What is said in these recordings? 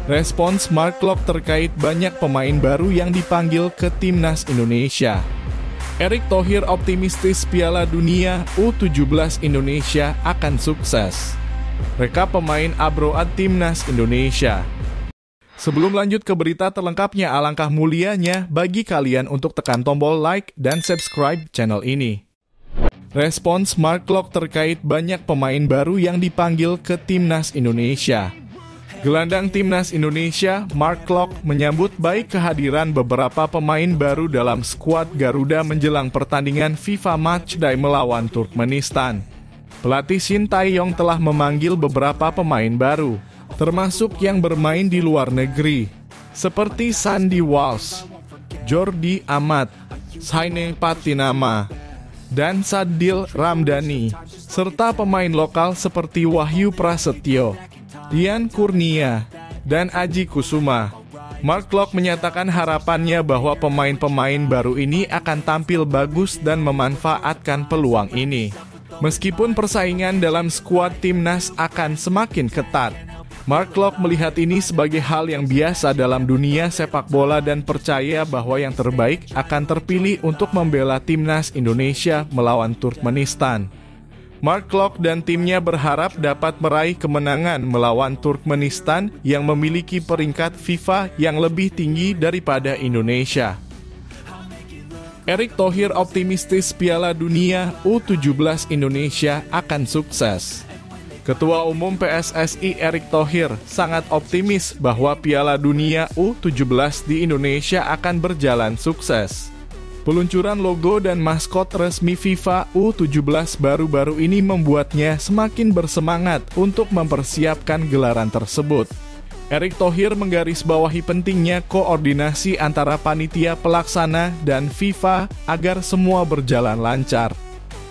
Respons Mark Klok terkait banyak pemain baru yang dipanggil ke Timnas Indonesia. Erick Thohir optimistis Piala Dunia U17 Indonesia akan sukses. Rekap pemain Abroad Timnas Indonesia. Sebelum lanjut ke berita terlengkapnya, alangkah mulianya bagi kalian untuk tekan tombol like dan subscribe channel ini. Respons Mark Klok terkait banyak pemain baru yang dipanggil ke Timnas Indonesia. Gelandang Timnas Indonesia, Mark Klok, menyambut baik kehadiran beberapa pemain baru dalam skuad Garuda menjelang pertandingan FIFA Matchday melawan Turkmenistan. Pelatih Shin Tae-yong telah memanggil beberapa pemain baru, termasuk yang bermain di luar negeri, seperti Sandy Walsh, Jordi Amat, Saine Patinama, dan Sadil Ramdhani, serta pemain lokal seperti Wahyu Prasetyo, Dian Kurnia, dan Aji Kusuma. Mark Klok menyatakan harapannya bahwa pemain-pemain baru ini akan tampil bagus dan memanfaatkan peluang ini. Meskipun persaingan dalam skuad timnas akan semakin ketat, Mark Klok melihat ini sebagai hal yang biasa dalam dunia sepak bola dan percaya bahwa yang terbaik akan terpilih untuk membela timnas Indonesia melawan Turkmenistan. Mark Klok dan timnya berharap dapat meraih kemenangan melawan Turkmenistan yang memiliki peringkat FIFA yang lebih tinggi daripada Indonesia. Erick Thohir optimistis Piala Dunia U17 Indonesia akan sukses. Ketua Umum PSSI Erick Thohir sangat optimis bahwa Piala Dunia U17 di Indonesia akan berjalan sukses. Peluncuran logo dan maskot resmi FIFA U17 baru-baru ini membuatnya semakin bersemangat untuk mempersiapkan gelaran tersebut. Erick Thohir menggarisbawahi pentingnya koordinasi antara panitia pelaksana dan FIFA agar semua berjalan lancar.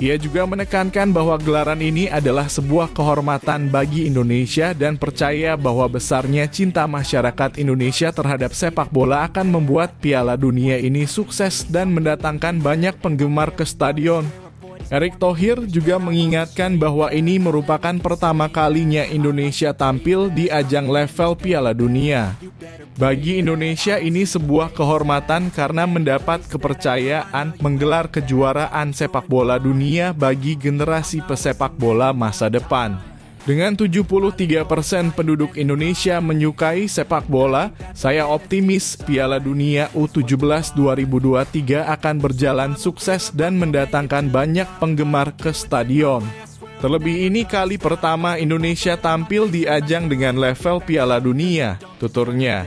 Ia juga menekankan bahwa gelaran ini adalah sebuah kehormatan bagi Indonesia dan percaya bahwa besarnya cinta masyarakat Indonesia terhadap sepak bola akan membuat Piala Dunia ini sukses dan mendatangkan banyak penggemar ke stadion. Erick Thohir juga mengingatkan bahwa ini merupakan pertama kalinya Indonesia tampil di ajang level Piala Dunia. Bagi Indonesia ini sebuah kehormatan karena mendapat kepercayaan menggelar kejuaraan sepak bola dunia bagi generasi pesepak bola masa depan. Dengan 73% penduduk Indonesia menyukai sepak bola, saya optimis Piala Dunia U17 2023 akan berjalan sukses dan mendatangkan banyak penggemar ke stadion. Terlebih ini kali pertama Indonesia tampil di ajang dengan level Piala Dunia, tuturnya.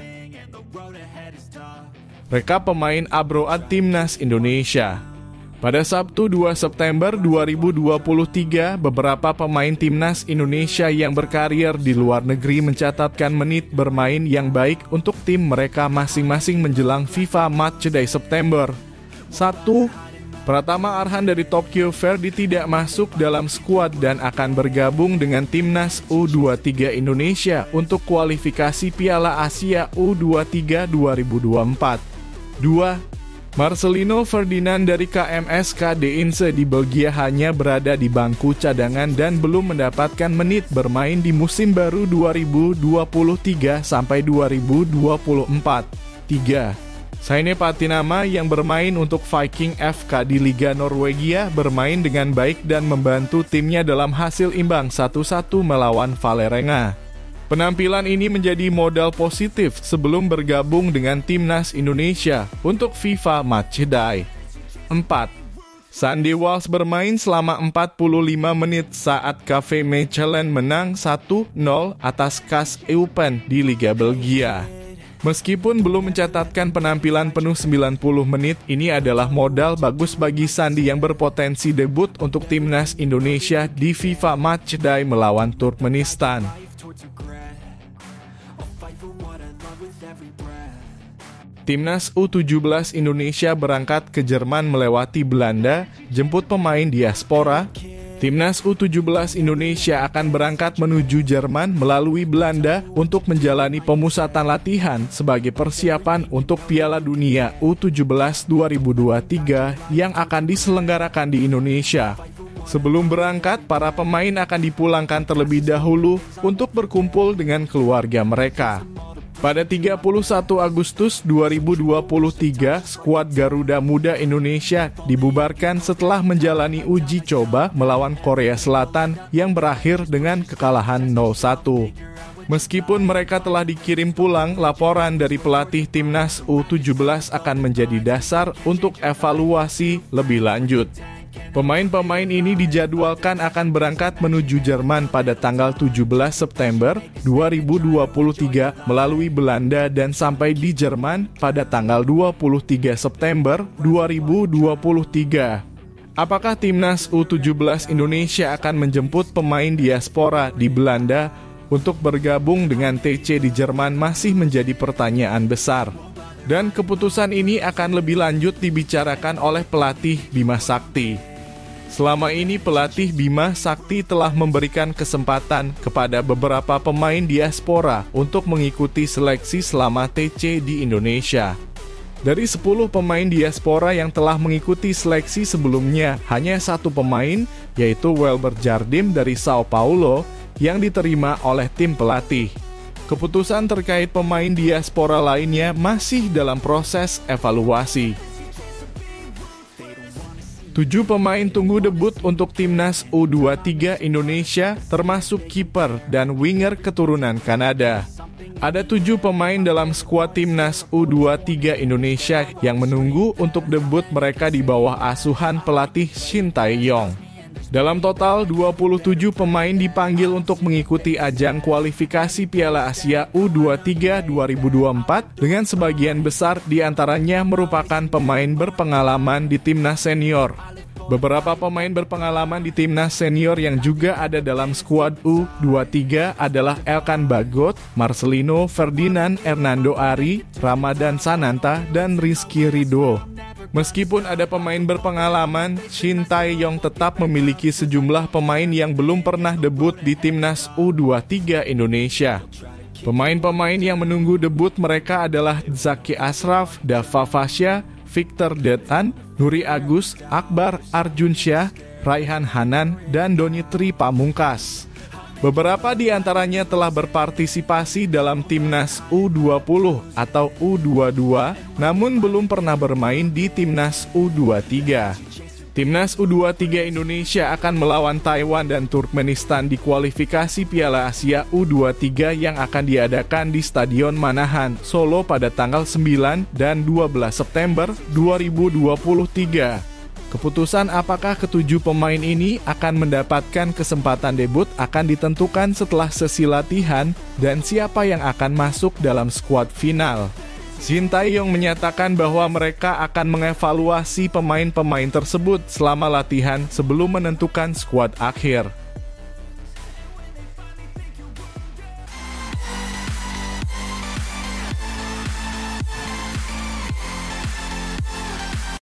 Rekap pemain Abroad Timnas Indonesia. Pada Sabtu 2 September 2023, beberapa pemain Timnas Indonesia yang berkarir di luar negeri mencatatkan menit bermain yang baik untuk tim mereka masing-masing menjelang FIFA Matchday September. 1. Pratama Arhan dari Tokyo Verdy tidak masuk dalam skuad dan akan bergabung dengan Timnas U23 Indonesia untuk kualifikasi Piala Asia U23 2024. 2. Marcelino Ferdinand dari KMS Kadeinse di Belgia hanya berada di bangku cadangan dan belum mendapatkan menit bermain di musim baru 2023 sampai 2024. 3. Saine Patinama yang bermain untuk Viking FK di Liga Norwegia bermain dengan baik dan membantu timnya dalam hasil imbang 1-1 melawan Vålerenga. Penampilan ini menjadi modal positif sebelum bergabung dengan Timnas Indonesia untuk FIFA Matchday. 4. Sandy Walsh bermain selama 45 menit saat KV Mechelen menang 1-0 atas KAS Eupen di Liga Belgia. Meskipun belum mencatatkan penampilan penuh 90 menit, ini adalah modal bagus bagi Sandy yang berpotensi debut untuk Timnas Indonesia di FIFA Matchday melawan Turkmenistan. Timnas U17 Indonesia berangkat ke Jerman melewati Belanda, jemput pemain diaspora. Timnas U17 Indonesia akan berangkat menuju Jerman melalui Belanda untuk menjalani pemusatan latihan sebagai persiapan untuk Piala Dunia U17 2023 yang akan diselenggarakan di Indonesia. Sebelum berangkat, para pemain akan dipulangkan terlebih dahulu untuk berkumpul dengan keluarga mereka. Pada 31 Agustus 2023, skuad Garuda Muda Indonesia dibubarkan setelah menjalani uji coba melawan Korea Selatan yang berakhir dengan kekalahan 0-1. Meskipun mereka telah dikirim pulang, laporan dari pelatih Timnas U17 akan menjadi dasar untuk evaluasi lebih lanjut. Pemain-pemain ini dijadwalkan akan berangkat menuju Jerman pada tanggal 17 September 2023 melalui Belanda dan sampai di Jerman pada tanggal 23 September 2023. Apakah Timnas U17 Indonesia akan menjemput pemain diaspora di Belanda untuk bergabung dengan TC di Jerman masih menjadi pertanyaan besar. Dan keputusan ini akan lebih lanjut dibicarakan oleh pelatih Bima Sakti. Selama ini pelatih Bima Sakti telah memberikan kesempatan kepada beberapa pemain diaspora untuk mengikuti seleksi selama TC di Indonesia. Dari 10 pemain diaspora yang telah mengikuti seleksi sebelumnya, hanya 1 pemain, yaitu Welber Jardim dari Sao Paulo, yang diterima oleh tim pelatih. Keputusan terkait pemain diaspora lainnya masih dalam proses evaluasi. 7 pemain tunggu debut untuk Timnas U23 Indonesia, termasuk kiper dan winger keturunan Kanada. Ada 7 pemain dalam skuad Timnas U23 Indonesia yang menunggu untuk debut mereka di bawah asuhan pelatih Shin Tae-yong. Dalam total, 27 pemain dipanggil untuk mengikuti ajang kualifikasi Piala Asia U23 2024 dengan sebagian besar diantaranya merupakan pemain berpengalaman di timnas senior. Beberapa pemain berpengalaman di timnas senior yang juga ada dalam skuad U23 adalah Elkan Bagot, Marcelino Ferdinand, Hernando Ari, Ramadan Sananta, dan Rizky Ridho. Meskipun ada pemain berpengalaman, Shin Tae-yong tetap memiliki sejumlah pemain yang belum pernah debut di Timnas U23 Indonesia. Pemain-pemain yang menunggu debut mereka adalah Zaki Ashraf, Dava Fasya, Victor Detan, Nuri Agus, Akbar Arjunsyah, Raihan Hanan, dan Donitri Pamungkas. Beberapa di antaranya telah berpartisipasi dalam Timnas U20 atau U22, namun belum pernah bermain di Timnas U23. Timnas U23 Indonesia akan melawan Taiwan dan Turkmenistan di kualifikasi Piala Asia U23 yang akan diadakan di Stadion Manahan, Solo pada tanggal 9 dan 12 September 2023. Keputusan apakah ketujuh pemain ini akan mendapatkan kesempatan debut akan ditentukan setelah sesi latihan dan siapa yang akan masuk dalam skuad final. Shin Tae-yong menyatakan bahwa mereka akan mengevaluasi pemain-pemain tersebut selama latihan sebelum menentukan skuad akhir.